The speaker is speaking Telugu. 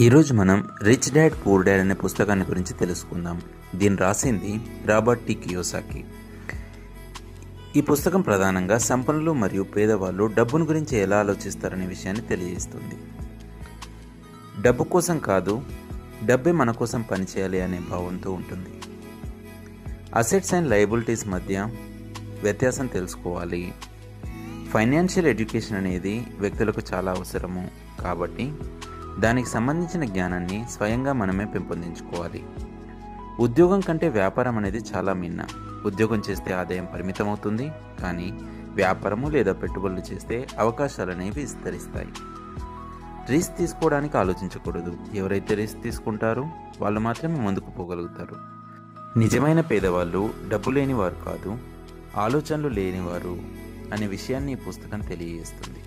ఈరోజు మనం రిచ్ డాడ్ పూర్ డాడ్ అనే పుస్తకాన్ని గురించి తెలుసుకుందాం. దీన్ని రాసింది రాబర్ట్ టి కియోసాకి. ఈ పుస్తకం ప్రధానంగా సంపన్నులు మరియు పేదవాళ్ళు డబ్బును గురించి ఎలా ఆలోచిస్తారనే విషయాన్ని తెలియజేస్తుంది. డబ్బు కోసం కాదు, డబ్బే మన కోసం పనిచేయాలి అనే భావంతో ఉంటుంది. అసెట్స్ అండ్ లయబిలిటీస్ మధ్య వ్యత్యాసం తెలుసుకోవాలి. ఫైనాన్షియల్ ఎడ్యుకేషన్ అనేది వ్యక్తులకు చాలా అవసరము, కాబట్టి దానికి సంబంధించిన జ్ఞానాన్ని స్వయంగా మనమే పెంపొందించుకోవాలి. ఉద్యోగం కంటే వ్యాపారం అనేది చాలా మిన్న. ఉద్యోగం చేస్తే ఆదాయం పరిమితమవుతుంది, కానీ వ్యాపారము లేదా పెట్టుబడులు చేస్తే అవకాశాలు అనేవి విస్తరిస్తాయి. రిస్క్ తీసుకోవడానికి ఆలోచించకూడదు. ఎవరైతే రిస్క్ తీసుకుంటారో వాళ్ళు మాత్రమే ముందుకు పోగలుగుతారు. నిజమైన పేదవాళ్ళు డబ్బు లేనివారు కాదు, ఆలోచనలు లేనివారు అనే విషయాన్ని ఈ పుస్తకం తెలియజేస్తుంది.